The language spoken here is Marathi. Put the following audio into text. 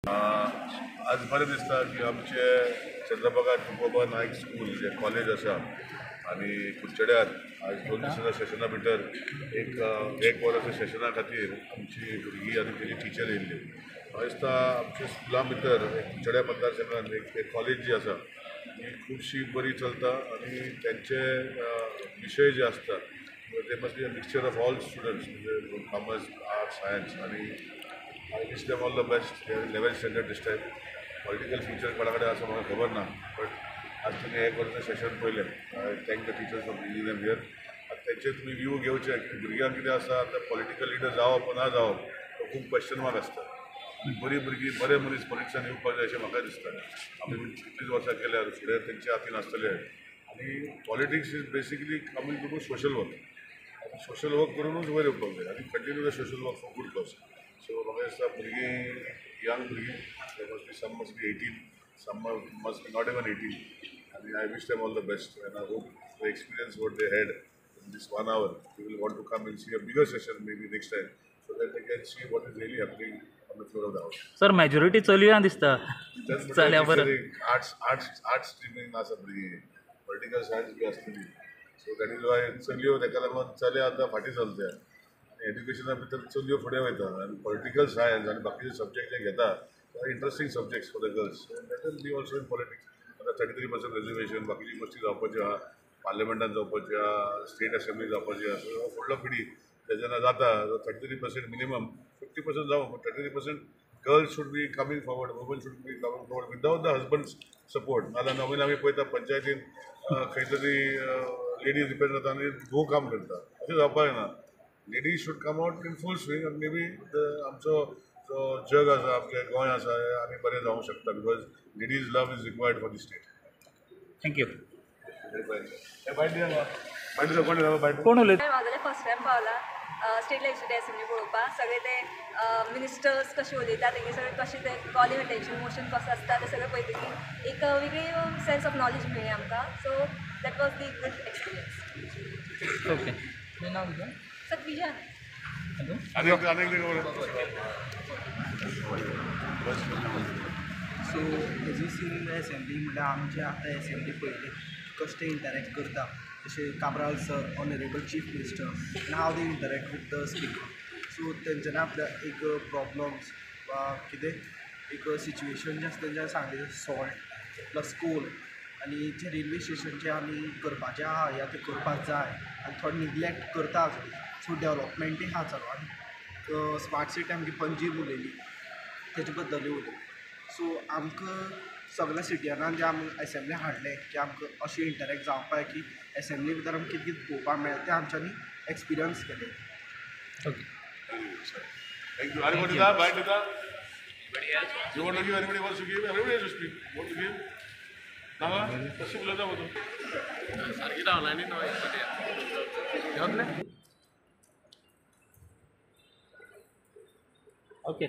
आज बरें दिसता की आमचे चंद्रभागा तुकोबा नायक स्कूल जे कॉलेज आसा आनी कुडचड्यार आज 2 दिसांच्या सेशना भितर एक वराच्या सेशना खातीर आमची भुरगीं आनी तेजी टिचर येयल्ली. म्हाका दिसता आमच्या स्कुला भितर कुडचड्या मतदारसंघात एक कॉलेज जी आसा ती खुबशी बरी चलता आनी तेंचे विशय जे आसता ते must be a mixture of all students म्हणजे कॉमर्स आर्ट्स सायन्स आनी I wish them all the best. They are 11th standard this time. Political future कोणा कडेन आसा म्हाका खबर ना, बट आज तुमी एक वर्साचें सेशन पळयलें. I thank the teachers for bringing them here. आतां तेंचे तुमी व्यू घेवचे की भुरग्यांक कितें आसा आतां पॉलिटिकल लिडर जावप ना जावप तो खूब क्वेश्चन मार्क आसता. बरी भुरगीं बरे मनीस पॉलिटिक्सान येवपाक जाय अशें म्हाका दिसता. आमी कितलींच वर्सां केल्यार फुडें तेंच्या हातीन आसतले आनी politics is basically coming to social work. Social work करूनच वयर येवपाक जाय आनी continue the social work for good cause. So म्हाका दिसता भुरगीं यंग भुरगीं some must be 18, some must be not even 18 and I wish them all the best and I hope the experience what they had in this 1 hour they will want to come and see a bigger session maybe next time so that they can see what is really happening on the floor of the house. Sir majority चलया दिसता चल्यावर आर्ट्स स्ट्रीमींग आसा भुरगीं पॉलिटिकल सायन्स बी आसतली सो दॅट इज वाय चलयो ताका लागून चले आतां फाटीं चलता एड्युकेशना भितर चलयो फुडें वयता आनी पॉलिटिकल सायन्स आनी बाकीचे सब्जेक्ट जे घेता ते interesting subjects for the girls that will be also in politics. आतां 33% रिजर्वेशन बाकीची गोश्टी जावपाच्यो आहा पार्लिमेंटान जावपाच्यो आहा स्टेट असेंब्ली जावपाची आहा सो फुडलो पिढी तेजेना जाता 33% मिनिमम 50% जावं but 33% girls should be coming forward woman should be coming forward without the husband's support नाल्यार नवीन आमी पळयता पंचायतीन खंय तरी लेडीज डिपेंड जाता आनी घोव काम करता अशें जावपाक जायना. Ladies should come out in full swing and maybe आमचो जो जग आसा आमचें गोंय आसा आनी बरें जावंक शकता because ladies love is required for the state. Thank you. कोण उलयता? म्हागेलें फर्स्ट टायम पावला स्टेट लेजिस्लेटिव्ह असेंब्ली पळोवपाक सगळे ते मिनिस्टर्स कशे उलयता तेंगे सगळे कशें ते कॉल इंटेंशन मोशन कसो आसता ते सगळें पळयतकीर एक वेगळी सेन्स ऑफ नॉलेज मेळ्ळी आमकां so that was the good experience. Okay. तुजें नांव कितें? सत्विजन. सो एज सीन एसेंब्ली म्हणल्यार आमचे आतां एसेंब्ली पळयली कशें ते इंटरेक्ट करता जशें Cabral sir honourable chief minister आनी how they interact with the speaker so तेंच्यांनी आपल्या एक प्रॉब्लम्स वा कितें एक सिच्युएशन जें आसा तेंच्या सांगलें सॉल्ट प्लस कोल आनी जे रेल्वे स्टेशन जे आमी करपाचें आहा या ते करपाक जाय आनी थोडे निग्लेक्ट करता आजून सो डेवलॉपमेंटूय आहा चालू आनी स्मार्ट सिटी आमची पणजीम उलयली तेजे बद्दलूय उलयली सो आमकां सगळ्या सिटियनान जे आमी एसेंब्ली हाडले की आमकां अशें इंटरेक्ट जावपाक की एसेंब्ली भितर आमकां कितें कितें पळोवपाक मेळटा तें आमच्यांनी एक्सपिरियन्स केले. Okay. Thank you. Anybody there? Bye, Nita. You want to give? Anybody wants to give? Everybody has to speak. Want to give? नावा कशी बोलता होतो सारखी रावला आणि ओके.